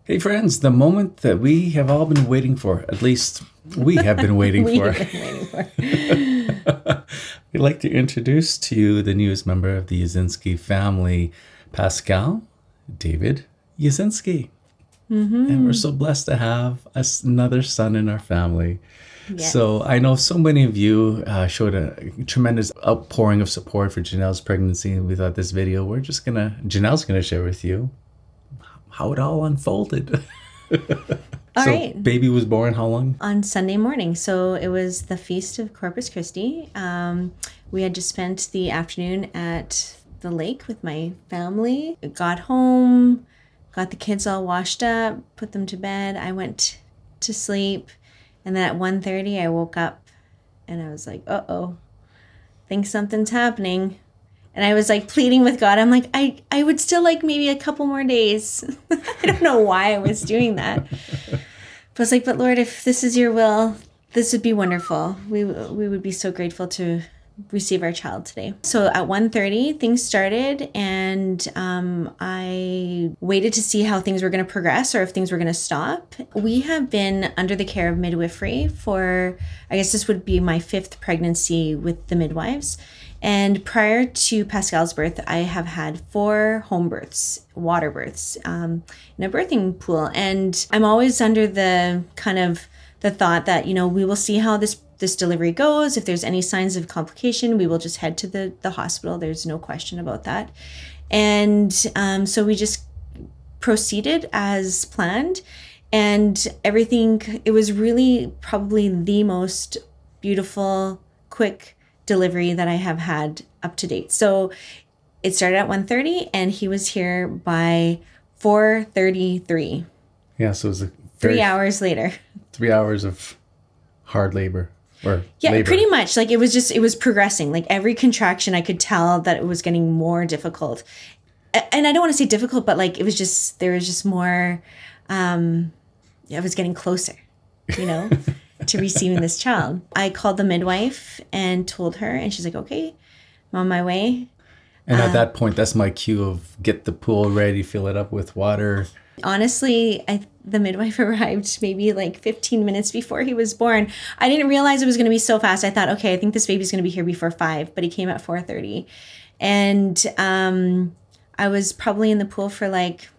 Hey friends, the moment that we have all been waiting for, at least we have been waiting for. We'd like to introduce to you the newest member of the Yasinski family, Pascal David Yasinski. And we're so blessed to have another son in our family. Yes. So I know so many of you showed a tremendous outpouring of support for Janelle's pregnancy. And we thought this video, Janelle's going to share with you how it all unfolded. All So right. baby was born how long? On Sunday morning. So it was the Feast of Corpus Christi. We had just spent the afternoon at the lake with my family. Got home, got the kids all washed up, put them to bed. I went to sleep. And then at 1:30, I woke up and I was like, uh-oh, think something's happening. And I was like pleading with God. I'm like, I would still like maybe a couple more days. I don't know why I was doing that. But I was like, but Lord, if this is your will, this would be wonderful. We would be so grateful to receive our child today. So at 1:30, things started, and I waited to see how things were going to progress or if things were going to stop. We have been under the care of midwifery for, I guess this would be my 5th pregnancy with the midwives. And prior to Pascal's birth, I have had 4 home births, water births, in a birthing pool. And I'm always under the kind of the thought that, you know, we will see how this delivery goes. If there's any signs of complication, we will just head to the hospital. There's no question about that. And so we just proceeded as planned. And everything, it was really probably the most beautiful, quick delivery that I have had up to date. So it started at 1:30 and he was here by 4:33. Yeah, so it was 3 hours later. 3 hours of hard labor. Yeah, pretty much. Like it was progressing. Like every contraction, I could tell that it was getting more difficult. And I don't want to say difficult, but like there was just more, it was getting closer, you know, to receiving this child. I called the midwife and told her, and she's like, okay, I'm on my way. And at that point, that's my cue of get the pool ready, fill it up with water. Honestly, the midwife arrived maybe like 15 minutes before he was born. I didn't realize it was going to be so fast. I thought, okay, I think this baby's going to be here before 5, but he came at 4:30. And I was probably in the pool for like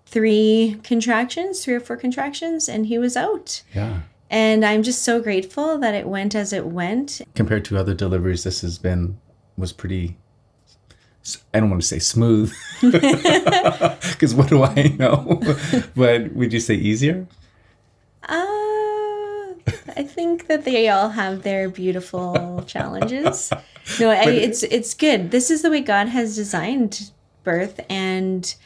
3 or 4 contractions, and he was out. Yeah. And I'm just so grateful that it went as it went. Compared to other deliveries, this was pretty, I don't want to say smooth, because what do I know? But would you say easier? I think that they all have their beautiful challenges. No, it's good. This is the way God has designed birth, and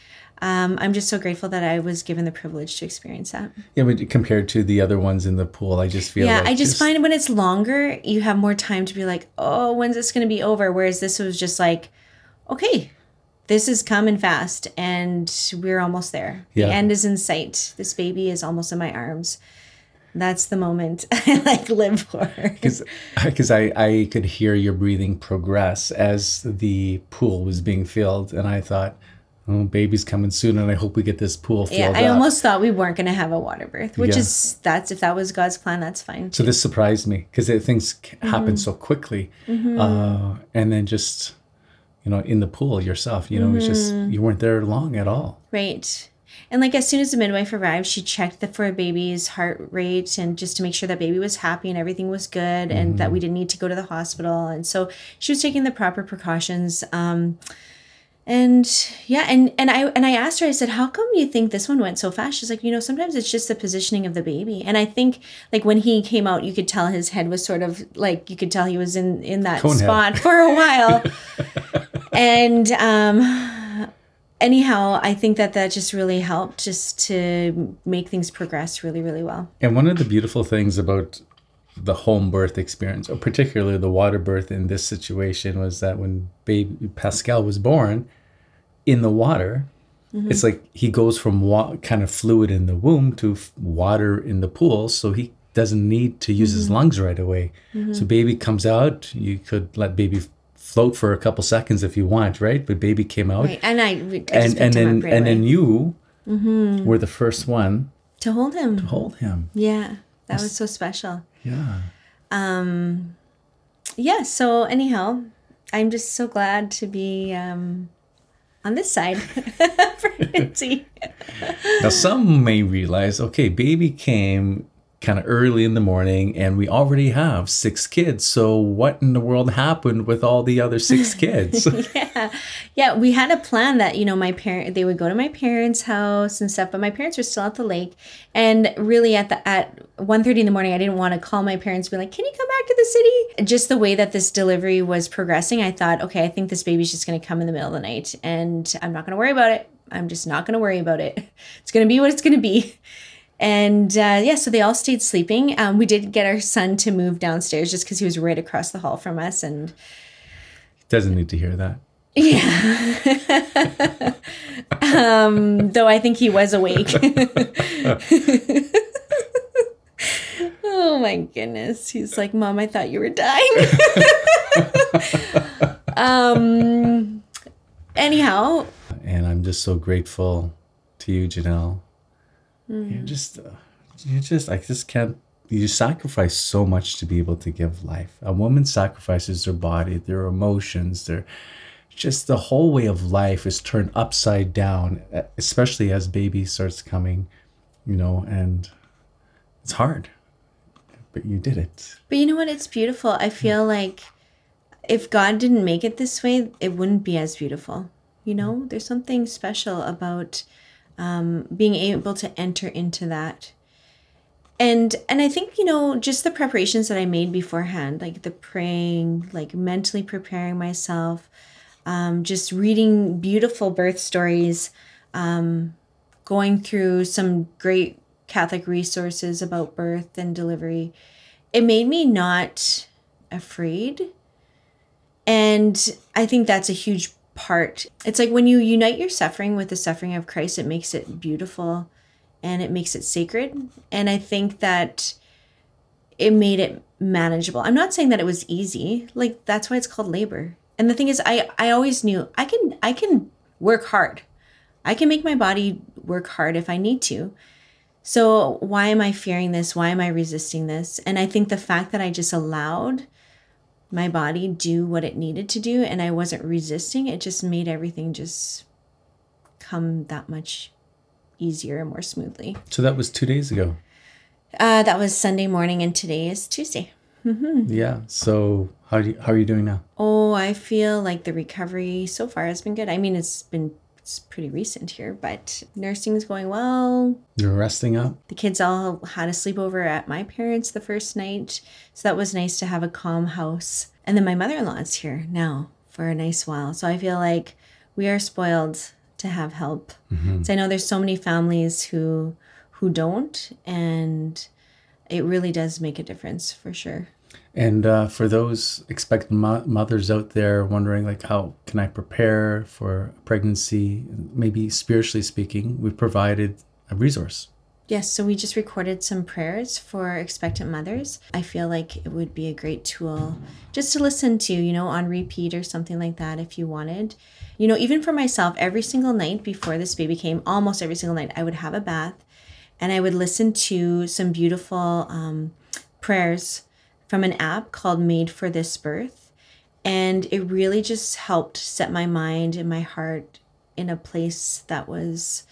I'm just so grateful that I was given the privilege to experience that. Yeah, but compared to the other ones in the pool, I just feel like I just find when it's longer, you have more time to be like, oh, when's this going to be over? Whereas this was just like, okay, this is coming fast and we're almost there. Yeah. The end is in sight. This baby is almost in my arms. That's the moment I live for. Because I could hear your breathing progress as the pool was being filled, and I thought, oh, baby's coming soon, and I hope we get this pool filled up. I almost thought we weren't going to have a water birth, which is, if that was God's plan, that's fine. So this surprised me because things happen so quickly. And then just, you know, in the pool yourself, you know, it's just, you weren't there long at all. Right. And like as soon as the midwife arrived, she checked for a baby's heart rate and just to make sure that baby was happy and everything was good and that we didn't need to go to the hospital. And so she was taking the proper precautions. And I asked her, I said, how come you think this one went so fast? She's like, you know, sometimes it's just the positioning of the baby. And I think like when he came out, you could tell his head was sort of like, you could tell he was in that spot for a while. And anyhow, I think that just really helped just to make things progress really, really well. And one of the beautiful things about the home birth experience, or particularly the water birth in this situation, was that when baby Pascal was born in the water, it's like he goes from kind of fluid in the womb to water in the pool, so he doesn't need to use his lungs right away. So baby comes out, you could let baby float for a couple seconds if you want, right? But baby came out, right. And then you were the first one to hold him. to hold him. Yeah, that was so special. Yeah. Yeah, so anyhow, I'm just so glad to be on this side for Nancy. Now, some may realize, okay, baby came kind of early in the morning and we already have 6 kids. So what in the world happened with all the other 6 kids? Yeah, we had a plan that, they would go to my parents' house and stuff, but my parents were still at the lake. And really at 1:30 in the morning, I didn't want to call my parents and be like, can you come back to the city? Just the way that this delivery was progressing, I thought, okay, I think this baby's just going to come in the middle of the night and I'm not going to worry about it. I'm just not going to worry about it. It's going to be what it's going to be. And so they all stayed sleeping. We did get our son to move downstairs just because he was right across the hall from us. And doesn't need to hear that. Yeah. Though I think he was awake. Oh my goodness. He's like, Mom, I thought you were dying. Anyhow. And I'm just so grateful to you, Janelle. You sacrifice so much to be able to give life. A woman sacrifices their body, their emotions, just the whole way of life is turned upside down, especially as baby starts coming, and it's hard, but you did it. But you know what? It's beautiful. I feel like if God didn't make it this way, it wouldn't be as beautiful. There's something special about being able to enter into that. And I think, just the preparations that I made beforehand, like the praying, like mentally preparing myself, just reading beautiful birth stories, going through some great Catholic resources about birth and delivery, it made me not afraid. And I think that's a huge part. It's like when you unite your suffering with the suffering of Christ, it makes it beautiful and it makes it sacred. And I think that it made it manageable. I'm not saying that it was easy. Like, that's why it's called labor. And the thing is, I always knew I can work hard. I can make my body work hard if I need to. So why am I fearing this? Why am I resisting this? And I think the fact that I just allowed my body do what it needed to do and I wasn't resisting, it just made everything just come that much easier and more smoothly. So that was 2 days ago. That was Sunday morning and today is Tuesday. Mm-hmm. Yeah. So how are you doing now? Oh, I feel like the recovery so far has been good. I mean, it's pretty recent here, but nursing is going well. You're resting up? The kids all had a sleepover at my parents' the first night. So that was nice to have a calm house. And then my mother-in-law is here now for a nice while. So I feel like we are spoiled to have help. Mm-hmm. So I know there's so many families who don't, and it really does make a difference for sure. And for those expectant mothers out there wondering, like, how can I prepare for pregnancy, maybe spiritually speaking, we've provided a resource. Yes, so we just recorded some prayers for expectant mothers. I feel like it would be a great tool just to listen to, on repeat or something like that if you wanted. Even for myself, every single night before this baby came, almost every single night, I would have a bath and I would listen to some beautiful prayers from an app called Made for This Birth. And it really just helped set my mind and my heart in a place that was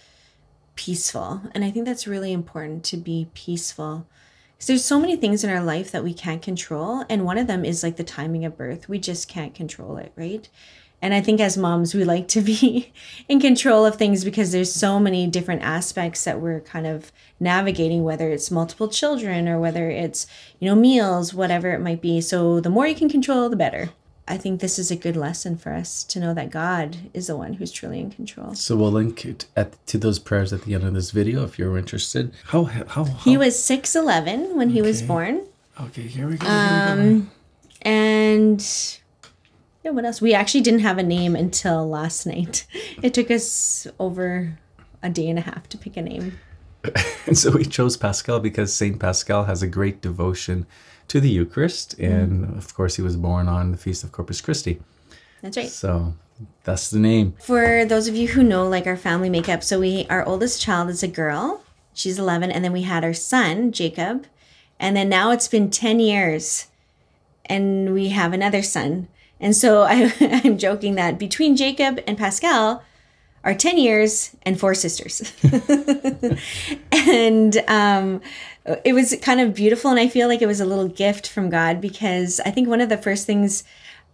peaceful. And I think that's really important, to be peaceful. Because there's so many things in our life that we can't control. And one of them is like the timing of birth. We just can't control it, right? And I think as moms, we like to be in control of things because there's so many different aspects that we're kind of navigating, whether it's multiple children or whether it's, meals, whatever it might be. So the more you can control, the better. I think this is a good lesson for us to know that God is the one who's truly in control. So we'll link it to those prayers at the end of this video if you're interested. How? He was 6'11" when he was born. Okay, here we go. And yeah, what else? We actually didn't have a name until last night. It took us over a day and a half to pick a name. And so we chose Pascal because Saint Pascal has a great devotion to the Eucharist. And of course, he was born on the Feast of Corpus Christi. That's right. So That's the name. For those of you who know, like, our family makeup, so our oldest child is a girl. She's 11. And then we had our son, Jacob. And then now it's been 10 years and we have another son. And so I'm joking that between Jacob and Pascal are 10 years and 4 sisters. And it was kind of beautiful. And I feel like it was a little gift from God, because I think one of the first things,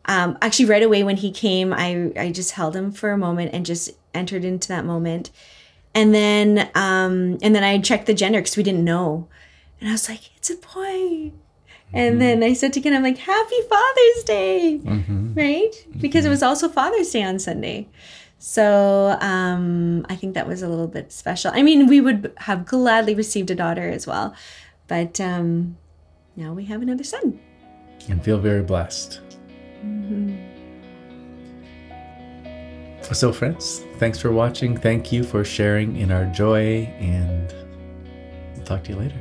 actually right away when he came, I just held him for a moment and just entered into that moment. And then I checked the gender because we didn't know. And I was like, it's a boy. And then I said to Ken, I'm like, Happy Father's Day, right? Because it was also Father's Day on Sunday. So I think that was a little bit special. I mean, we would have gladly received a daughter as well. But now we have another son. And feel very blessed. So friends, thanks for watching. Thank you for sharing in our joy, and we'll talk to you later.